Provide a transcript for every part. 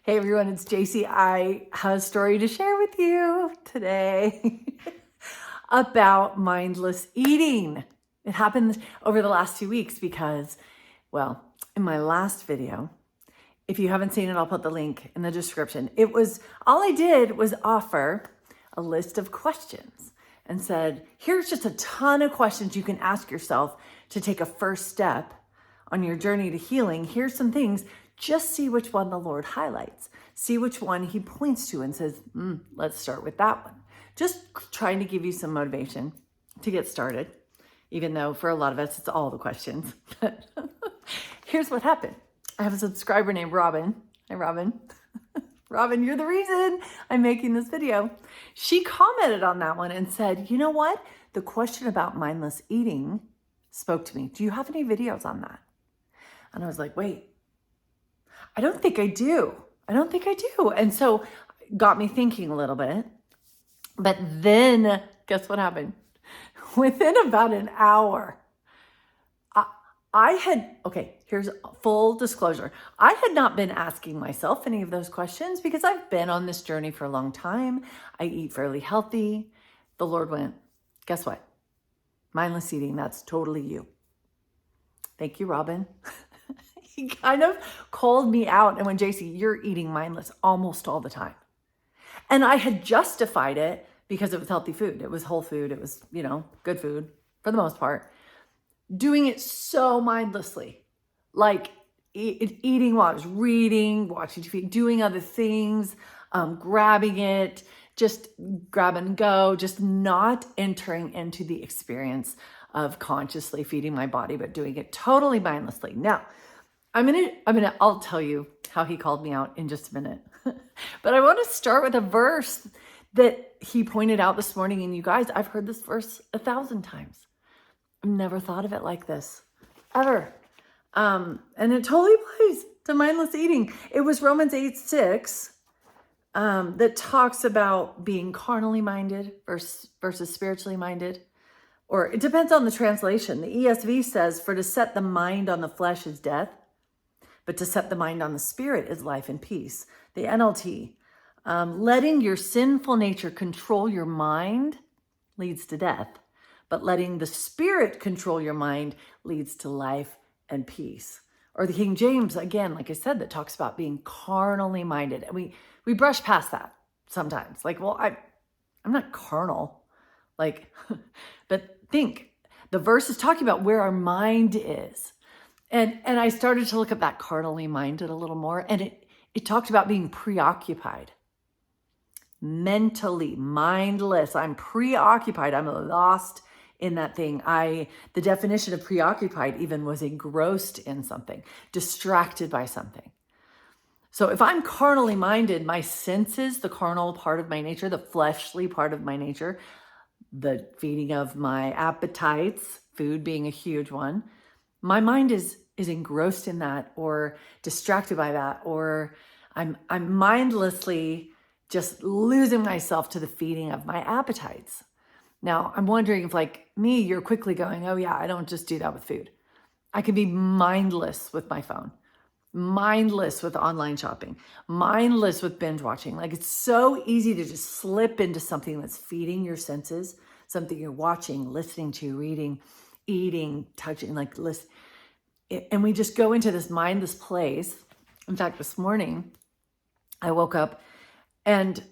Hey everyone, it's JC. I have a story to share with you today about mindless eating. It happened over the last 2 weeks because, well, in my last video, if you haven't seen it, I'll put the link in the description. All I did was offer a list of questions and said, here's just a ton of questions you can ask yourself to take a first step on your journey to healing. Here's some things. Just see which one the Lord highlights. See which one he points to and says, let's start with that one. Just trying to give you some motivation to get started, even though for a lot of us, it's all the questions. Here's what happened. I have a subscriber named Robin. Hi, Robin. Robin, you're the reason I'm making this video. She commented on that one and said, you know what? The question about mindless eating spoke to me. Do you have any videos on that? And I was like, wait, I don't think I do. And so got me thinking a little bit. But then guess what happened? Within about an hour, here's full disclosure. I had not been asking myself any of those questions because I've been on this journey for a long time. I eat fairly healthy. The Lord went, guess what? Mindless eating, that's totally you. Thank you, Robin. He kind of called me out and went, JC, you're eating mindless almost all the time. And I had justified it because it was healthy food. It was whole food. It was, good food for the most part. Doing it so mindlessly, like eating while I was reading, watching TV, doing other things, grabbing it, just grab and go, just not entering into the experience of consciously feeding my body, but doing it totally mindlessly. Now, I'll tell you how he called me out in just a minute. But I want to start with a verse that he pointed out this morning. And you guys, I've heard this verse 1,000 times. I've never thought of it like this, ever. And it totally applies to mindless eating. It was Romans 8:6 that talks about being carnally minded versus spiritually minded. Or it depends on the translation. The ESV says, for to set the mind on the flesh is death, but to set the mind on the spirit is life and peace. The NLT, letting your sinful nature control your mind leads to death, but letting the spirit control your mind leads to life and peace. Or the King James, again, like I said, that talks about being carnally minded. And we brush past that sometimes. Like, well, I'm not carnal. But think, the verse is talking about where our mind is. And I started to look at that carnally minded a little more, and it talked about being preoccupied, mentally mindless. I'm preoccupied. I'm lost in that thing. The definition of preoccupied even was engrossed in something, distracted by something. So if I'm carnally minded, my senses, the carnal part of my nature, the fleshly part of my nature, the feeding of my appetites, food being a huge one, my mind is engrossed in that or distracted by that, or I'm mindlessly just losing myself to the feeding of my appetites. Now, I'm wondering if, like me, you're quickly going, oh yeah, I don't just do that with food. I can be mindless with my phone, mindless with online shopping, mindless with binge watching. Like, it's so easy to just slip into something that's feeding your senses, something you're watching, listening to, reading, eating, touching, and we just go into this mindless place. In fact, this morning, I woke up and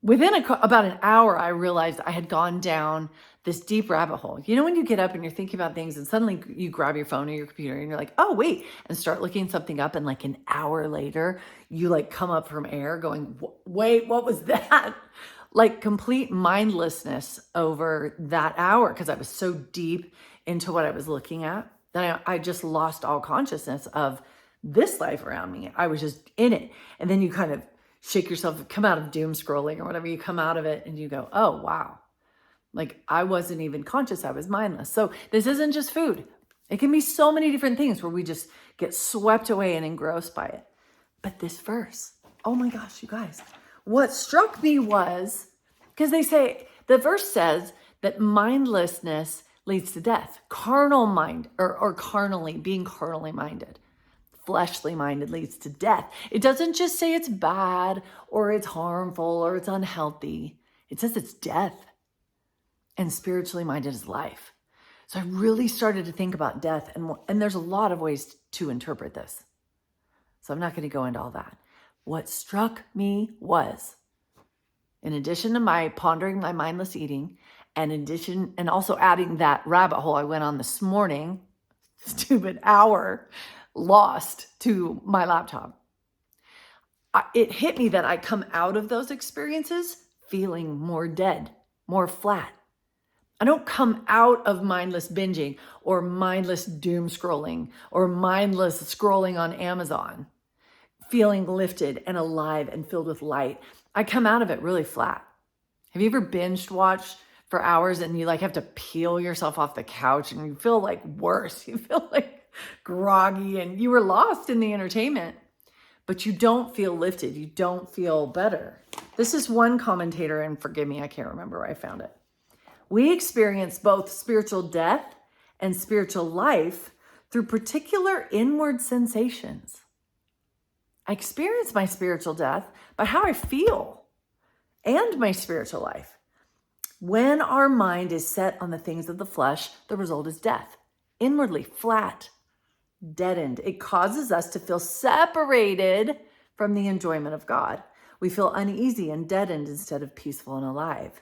within about an hour, I realized I had gone down this deep rabbit hole. You know, when you get up and you're thinking about things and suddenly you grab your phone or your computer and you're like, oh, wait, and start looking something up. And like an hour later, you come up from air going, wait, what was that? Like complete mindlessness over that hour because I was so deep into what I was looking at that I just lost all consciousness of this life around me. I was just in it. And then you kind of shake yourself, come out of doom scrolling or whatever, you come out of it and you go, oh, wow. Like I wasn't even conscious. I was mindless. So this isn't just food. It can be so many different things where we just get swept away and engrossed by it. But this verse, oh my gosh, you guys, what struck me was, because the verse says that mindlessness leads to death. Carnal mind or being carnally minded. fleshly minded leads to death. It doesn't just say it's bad or it's harmful or it's unhealthy. It says it's death. And spiritually minded is life. So I really started to think about death, and there's a lot of ways to interpret this. So I'm not going to go into all that. What struck me was, in addition to my pondering my mindless eating, and also adding that rabbit hole I went on this morning, stupid hour lost to my laptop, it hit me that I come out of those experiences feeling more dead, more flat. I don't come out of mindless binging or mindless doom scrolling or mindless scrolling on Amazon feeling lifted and alive and filled with light. I come out of it really flat. Have you ever binged watched for hours and you have to peel yourself off the couch and you feel worse? You feel groggy and you were lost in the entertainment, but you don't feel lifted. You don't feel better. This is one commentator, and forgive me, I can't remember where I found it. We experience both spiritual death and spiritual life through particular inward sensations. I experience my spiritual death by how I feel and my spiritual life. When our mind is set on the things of the flesh, the result is death. Inwardly, flat, deadened. It causes us to feel separated from the enjoyment of God. We feel uneasy and deadened instead of peaceful and alive.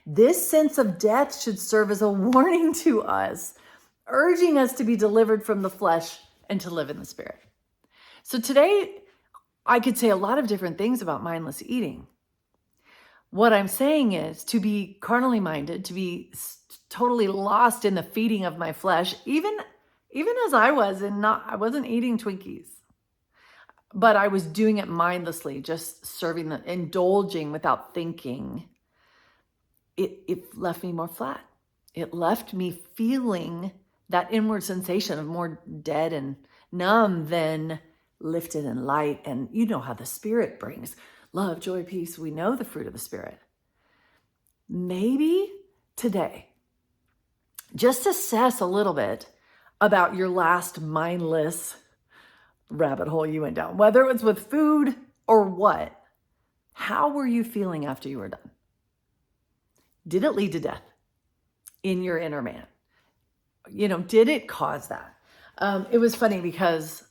This sense of death should serve as a warning to us, urging us to be delivered from the flesh and to live in the spirit. So today, I could say a lot of different things about mindless eating. What I'm saying is to be carnally minded, to be totally lost in the feeding of my flesh, even as I was, I wasn't eating Twinkies, but I was doing it mindlessly, just indulging without thinking. It left me more flat. It left me feeling that inward sensation of more dead and numb than lifted and light. And you know how the Spirit brings love, joy, peace. We know the fruit of the Spirit. Maybe today, just assess a little bit about your last mindless rabbit hole you went down, whether it was with food or what. How were you feeling after you were done? Did it lead to death in your inner man? Did it cause that? It was funny because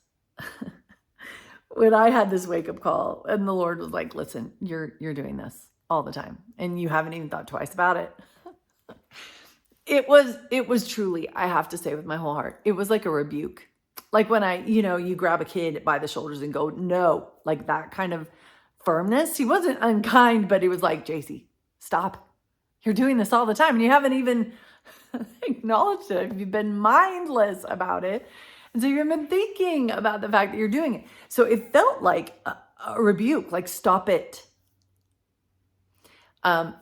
when I had this wake-up call and the Lord was like, listen, you're doing this all the time and you haven't even thought twice about it. It was truly, I have to say with my whole heart, it was like a rebuke. Like when you grab a kid by the shoulders and go, no, like that kind of firmness. He wasn't unkind, but he was like, JC, stop. You're doing this all the time and you haven't even acknowledged it. You've been mindless about it. And so you haven't been thinking about the fact that you're doing it. So it felt like a rebuke, like stop it.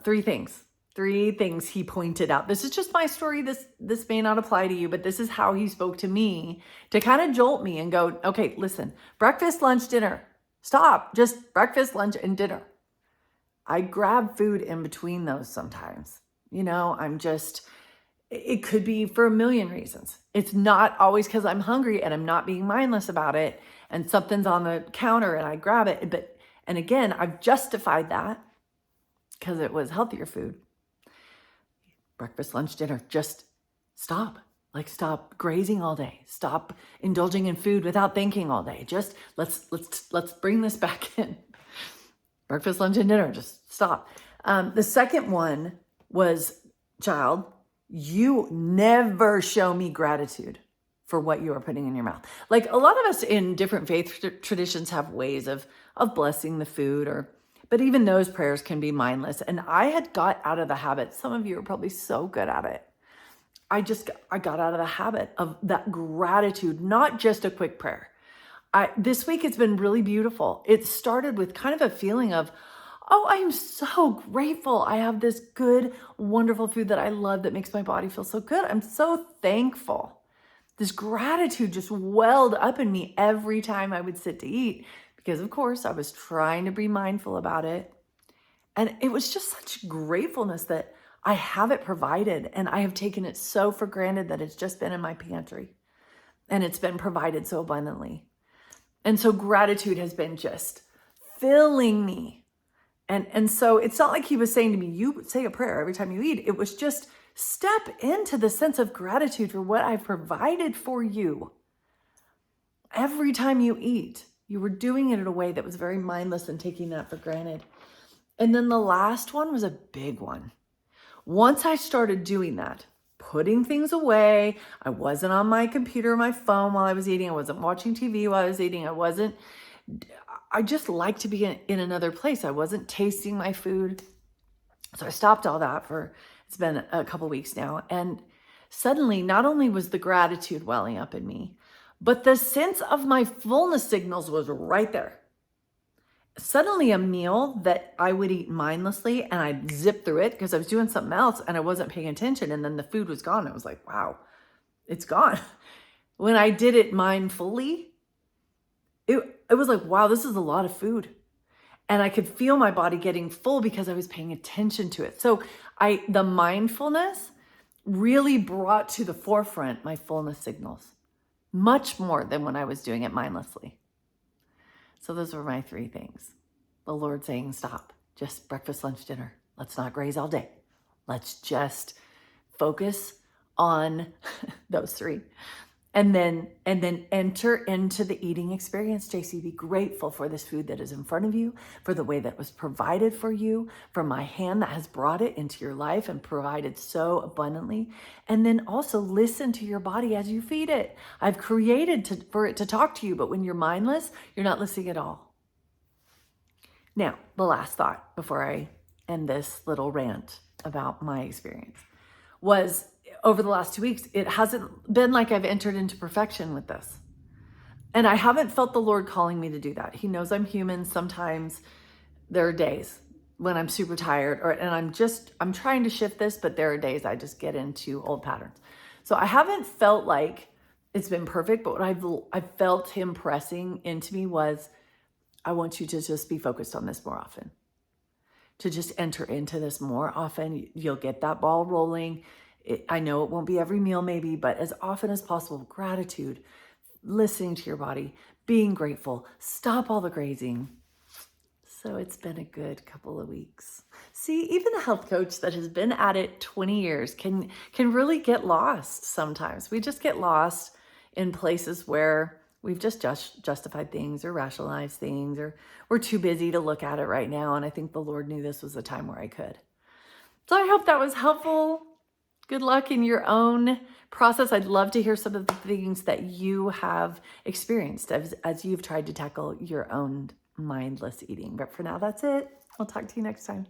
Three things he pointed out. This is just my story. This may not apply to you, but this is how he spoke to me to kind of jolt me and go, okay, listen, breakfast, lunch, dinner. Stop. Just breakfast, lunch, and dinner. I grab food in between those sometimes. It could be for a million reasons. It's not always because I'm hungry and I'm not being mindless about it and something's on the counter and I grab it. And again, I've justified that because it was healthier food. Breakfast, lunch, dinner, just stop. Stop grazing all day. Stop indulging in food without thinking all day. Just let's bring this back in. Breakfast, lunch, and dinner, just stop. The second one was, child, you never show me gratitude for what you are putting in your mouth. Like a lot of us in different faith traditions have ways of blessing the food, but even those prayers can be mindless. And I had got out of the habit. Some of you are probably so good at it. I got out of the habit of that gratitude, not just a quick prayer. This week it's been really beautiful. It started with kind of a feeling of, oh, I am so grateful. I have this good, wonderful food that I love that makes my body feel so good. I'm so thankful. This gratitude just welled up in me every time I would sit to eat because, of course, I was trying to be mindful about it. And it was just such gratefulness that I have it provided and I have taken it so for granted that it's just been in my pantry and it's been provided so abundantly. And so gratitude has been just filling me. And so it's not like he was saying to me, you say a prayer every time you eat. It was just step into the sense of gratitude for what I've provided for you. Every time you eat, you were doing it in a way that was very mindless and taking that for granted. And then the last one was a big one. Once I started doing that, putting things away, I wasn't on my computer or my phone while I was eating. I wasn't watching TV while I was eating. I just like to be in another place. I wasn't tasting my food. So I stopped all that it's been a couple weeks now. And suddenly, not only was the gratitude welling up in me, but the sense of my fullness signals was right there. Suddenly a meal that I would eat mindlessly and I'd zip through it because I was doing something else and I wasn't paying attention. And then the food was gone. I was like, wow, it's gone. When I did it mindfully, it was like, wow, this is a lot of food. And I could feel my body getting full because I was paying attention to it. So the mindfulness really brought to the forefront my fullness signals, much more than when I was doing it mindlessly. So those were my 3 things. The Lord saying, stop, just breakfast, lunch, dinner. Let's not graze all day. Let's just focus on those 3. And then enter into the eating experience. JC, be grateful for this food that is in front of you, for the way that it was provided for you, for my hand that has brought it into your life and provided so abundantly. And then also listen to your body as you feed it. I've created for it to talk to you, but when you're mindless, you're not listening at all. Now, the last thought before I end this little rant about my experience was, over the last 2 weeks, it hasn't been like I've entered into perfection with this. And I haven't felt the Lord calling me to do that. He knows I'm human. Sometimes there are days when I'm super tired and I'm trying to shift this, but there are days I just get into old patterns. So I haven't felt like it's been perfect, but what I've felt him pressing into me was, I want you to just be focused on this more often, to just enter into this more often. You'll get that ball rolling. I know it won't be every meal maybe, but as often as possible, gratitude, listening to your body, being grateful, stop all the grazing. So it's been a good couple of weeks. See, even a health coach that has been at it 20 years can really get lost sometimes. We just get lost in places where we've just justified things or rationalized things, or we're too busy to look at it right now. And I think the Lord knew this was a time where I could. So I hope that was helpful. Good luck in your own process. I'd love to hear some of the things that you have experienced as you've tried to tackle your own mindless eating. But for now, that's it. I'll talk to you next time.